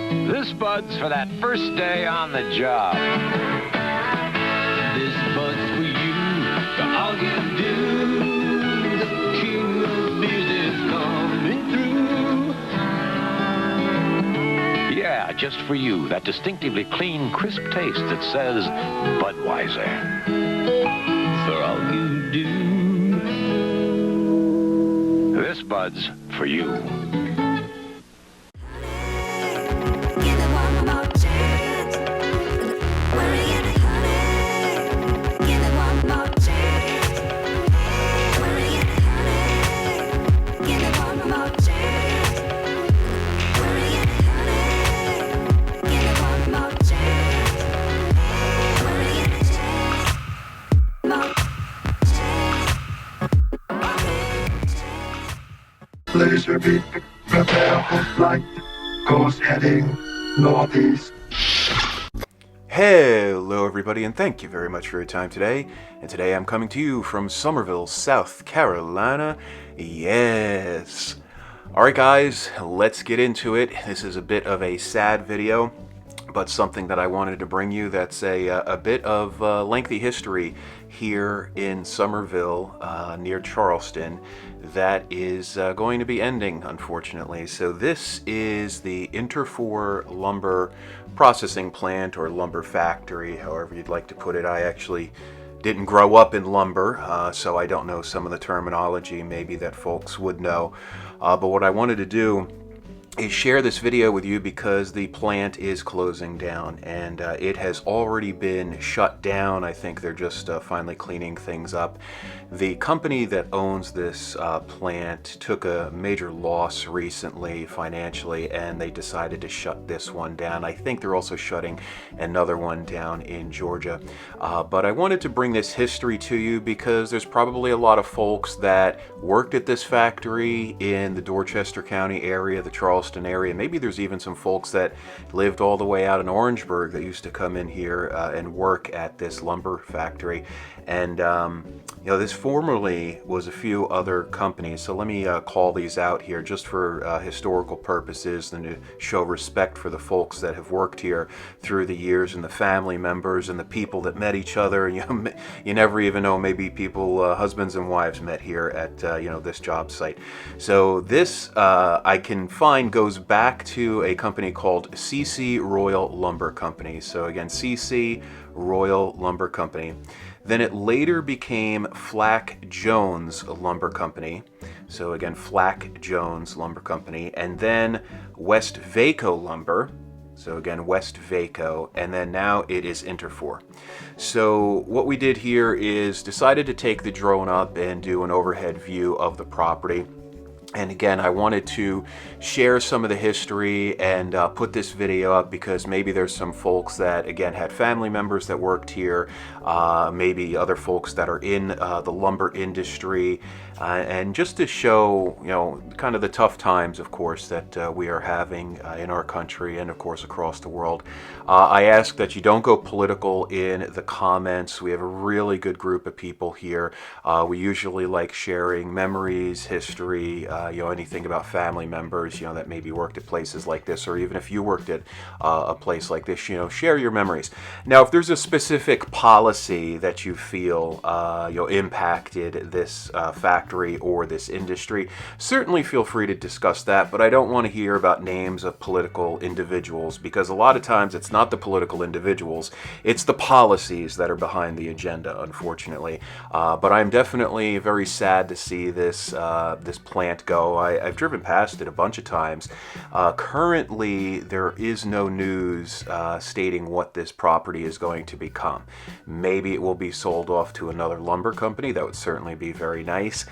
This bud's for that first day on the job. This bud's for you, for all you do. The king of beers is coming through. Yeah, just for you. That distinctively clean, crisp taste that says Budweiser. For all you do. This bud's for you. Laser beam, prepare for flight. Course heading northeast. Hello everybody, and thank you very much for your time today. And today I'm coming to you from Summerville, South Carolina. Yes. Alright guys, let's get into it. This is a bit of a sad video, but something that I wanted to bring you that's a bit of lengthy history here in Summerville, near Charleston, that is going to be ending, unfortunately. So this is the Interfor lumber processing plant, or lumber factory, however you'd like to put it. I actually didn't grow up in lumber, so I don't know some of the terminology maybe that folks would know. But what I wanted to do is share this video with you because the plant is closing down, and it has already been shut down. I think they're just finally cleaning things up. The company that owns this plant took a major loss recently financially, and they decided to shut this one down. I think they're also shutting another one down in Georgia. But I wanted to bring this history to you because there's probably a lot of folks that worked at this factory in the Dorchester County area, the Charleston area. Maybe there's even some folks that lived all the way out in Orangeburg that used to come in here and work at this lumber factory. And you know, this formerly was a few other companies, so let me call these out here just for historical purposes and to show respect for the folks that have worked here through the years, and the family members and the people that met each other. And you never even know, maybe people, husbands and wives, met here at this job site. So this I can find goes back to a company called CC Royal Lumber Company. So again, CC Royal Lumber Company. Then it later became Flack Jones Lumber Company. So again, Flack Jones Lumber Company. And then West Vaco Lumber. So again, West Vaco. And then now it is Interfor. So what we did here is decided to take the drone up and do an overhead view of the property. And again, I wanted to share some of the history and put this video up because maybe there's some folks that, again, had family members that worked here, maybe other folks that are in the lumber industry, and just to show, kind of the tough times, of course, that we are having in our country and, of course, across the world. I ask that you don't go political in the comments. We have a really good group of people here. We usually like sharing memories, history, anything about family members, that maybe worked at places like this, or even if you worked at a place like this, share your memories. Now, if there's a specific policy that you feel, impacted this factory or this industry, certainly feel free to discuss that, but I don't want to hear about names of political individuals, because a lot of times it's not the political individuals, it's the policies that are behind the agenda, unfortunately. But I'm definitely very sad to see this plant go. I've driven past it a bunch of times. Currently, there is no news stating what this property is going to become. Maybe it will be sold off to another lumber company. That would certainly be very nice.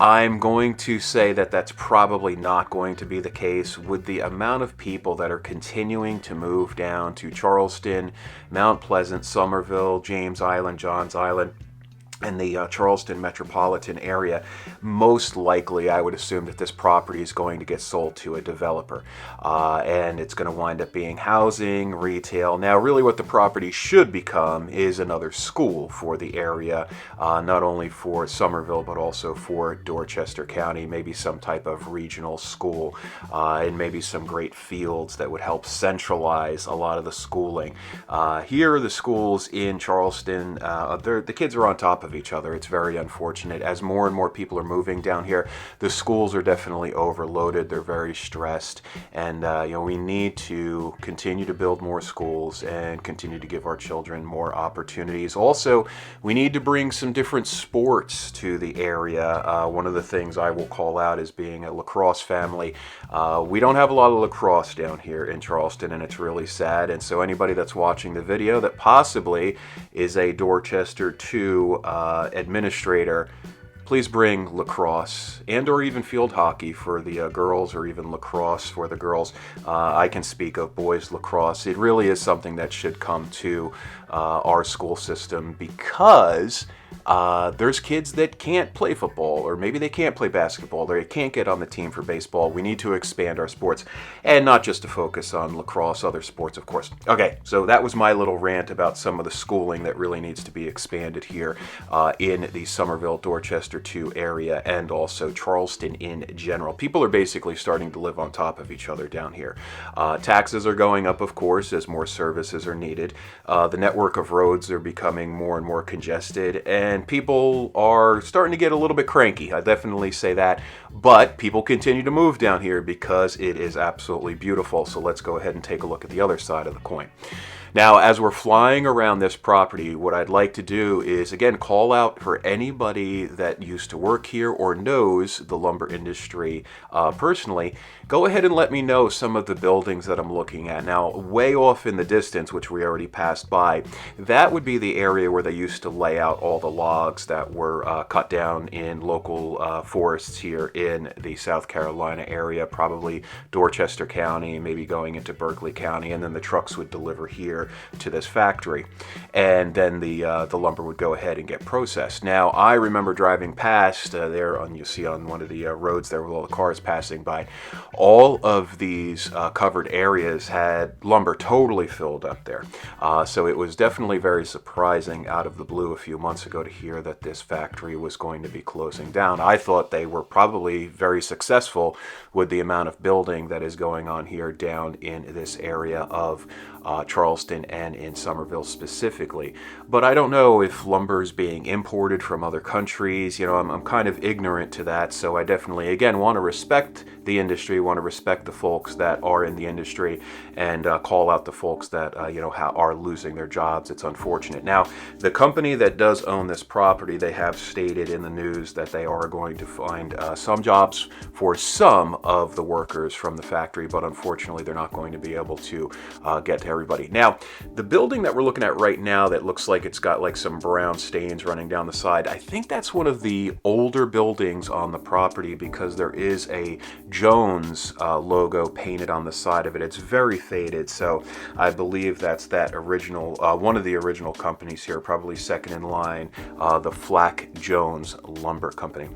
I'm going to say that that's probably not going to be the case with the amount of people that are continuing to move down to Charleston, Mount Pleasant, Summerville, James Island, Johns Island. in the Charleston metropolitan area. Most likely, I would assume that this property is going to get sold to a developer, and it's going to wind up being housing, retail. Now, really what the property should become is another school for the area, not only for Summerville, but also for Dorchester County, maybe some type of regional school, and maybe some great fields that would help centralize a lot of the schooling. Here, the schools in Charleston, the kids are on top of each other. It's very unfortunate. As more and more people are moving down here, the schools are definitely overloaded. They're very stressed, and we need to continue to build more schools and continue to give our children more opportunities. Also, we need to bring some different sports to the area. One of the things I will call out is being a lacrosse family. We don't have a lot of lacrosse down here in Charleston, and it's really sad. And so anybody that's watching the video that possibly is a Dorchester 2 administrator, please bring lacrosse and or even field hockey for the girls, or even lacrosse for the girls. I can speak of boys lacrosse. It really is something that should come to our school system, because there's kids that can't play football, or maybe they can't play basketball, or they can't get on the team for baseball. We need to expand our sports, and not just to focus on lacrosse, other sports, of course. Okay, so that was my little rant about some of the schooling that really needs to be expanded here in the Summerville, Dorchester 2 area, and also Charleston in general. People are basically starting to live on top of each other down here. Taxes are going up, of course, as more services are needed. The network of roads are becoming more and more congested, and people are starting to get a little bit cranky. I definitely say that, but people continue to move down here because it is absolutely beautiful. So let's go ahead and take a look at the other side of the coin. Now, as we're flying around this property, what I'd like to do is, again, call out for anybody that used to work here or knows the lumber industry personally. Go ahead and let me know some of the buildings that I'm looking at. Now, way off in the distance, which we already passed by, that would be the area where they used to lay out all the logs that were cut down in local forests here in the South Carolina area, probably Dorchester County, maybe going into Berkeley County, and then the trucks would deliver here to this factory, and then the lumber would go ahead and get processed. Now, I remember driving past there, you see on one of the roads there with all the cars passing by, all of these covered areas had lumber totally filled up there. So it was definitely very surprising out of the blue a few months ago to hear that this factory was going to be closing down. I thought they were probably very successful with the amount of building that is going on here down in this area of Charleston and in Summerville specifically. But I don't know if lumber is being imported from other countries. I'm kind of ignorant to that, so I definitely, again, want to respect the industry, want to respect the folks that are in the industry, and call out the folks that are losing their jobs. It's unfortunate. Now, the company that does own this property, they have stated in the news that they are going to find some jobs for some of the workers from the factory, but unfortunately they're not going to be able to get to everybody. Now, the building that we're looking at right now that looks like it's got like some brown stains running down the side, I think that's one of the older buildings on the property, because there is a Jones logo painted on the side of it. It's very faded, so I believe that's that original, one of the original companies here, probably second in line, the Flack Jones Lumber Company.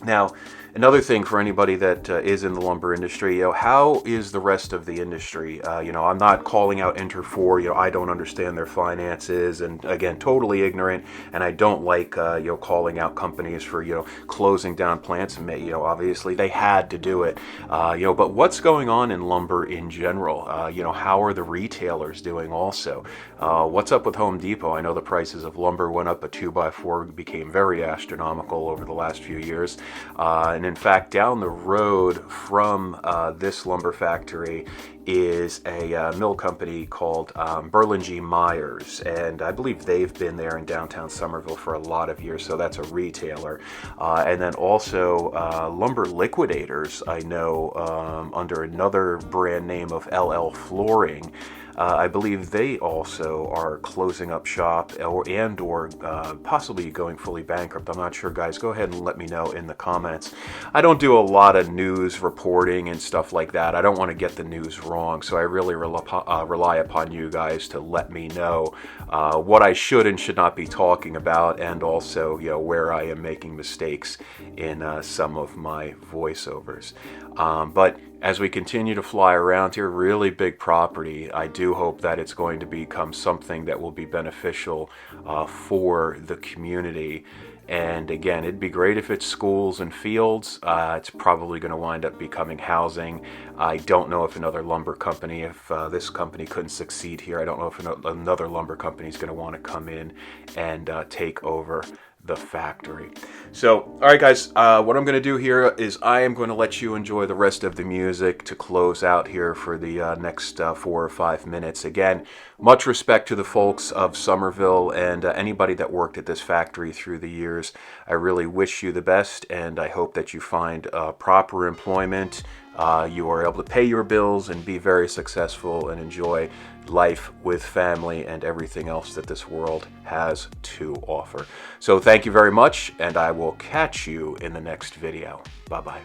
Now, another thing for anybody that is in the lumber industry, how is the rest of the industry? I'm not calling out Interfor. I don't understand their finances, and again, totally ignorant. And I don't like calling out companies for closing down plants. And obviously they had to do it. But what's going on in lumber in general? How are the retailers doing? Also, what's up with Home Depot? I know the prices of lumber went up. A 2x4 became very astronomical over the last few years. And in fact, down the road from this lumber factory is a mill company called Berlin G. Myers, and I believe they've been there in downtown Summerville for a lot of years, so that's a retailer. And then also Lumber Liquidators, I know, under another brand name of LL Flooring. I believe they also are closing up shop or possibly going fully bankrupt. I'm not sure, guys. Go ahead and let me know in the comments. I don't do a lot of news reporting and stuff like that. I don't want to get the news wrong. So I really rely upon you guys to let me know what I should and should not be talking about, and also, you know, where I am making mistakes in some of my voiceovers. But as we continue to fly around here, really big property, I do hope that it's going to become something that will be beneficial for the community. And again, it'd be great if it's schools and fields. It's probably going to wind up becoming housing. I don't know if another lumber company, if this company couldn't succeed here, I don't know if another lumber company is going to want to come in and take over the factory. So, all right, guys, what I'm going to do here is I am going to let you enjoy the rest of the music to close out here for the next 4 or 5 minutes. Again, much respect to the folks of Summerville and anybody that worked at this factory through the years. I really wish you the best, and I hope that you find proper employment. You are able to pay your bills and be very successful and enjoy life with family and everything else that this world has to offer. So thank you very much, and I will catch you in the next video. Bye-bye.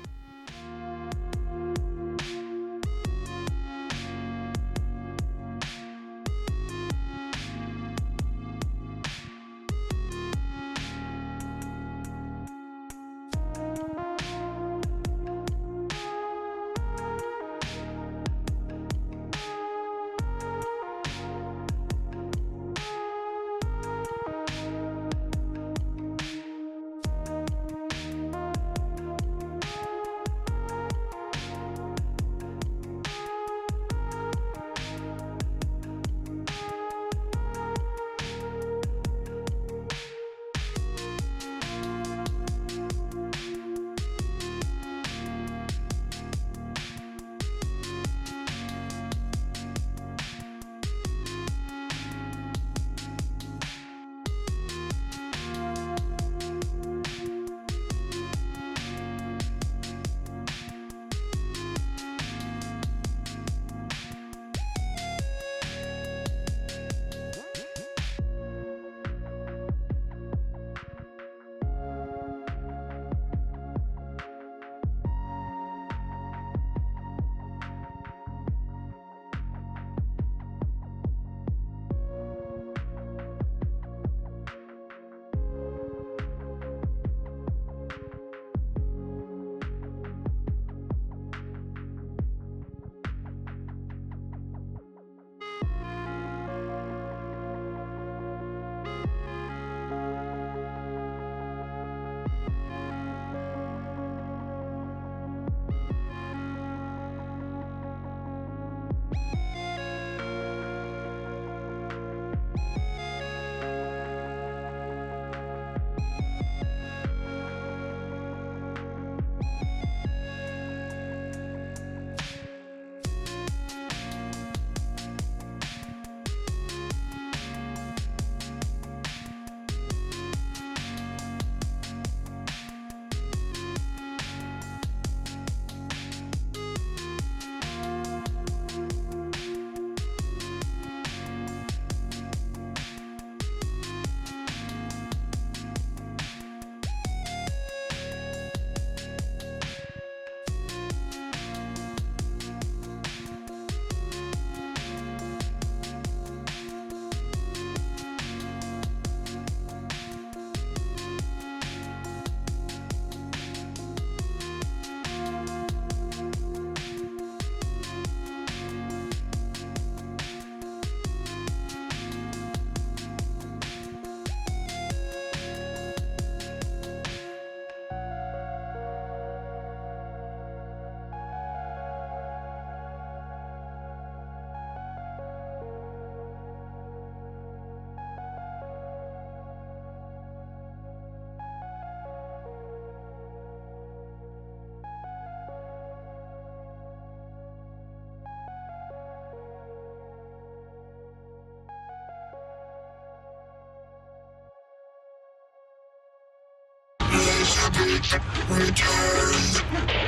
Return.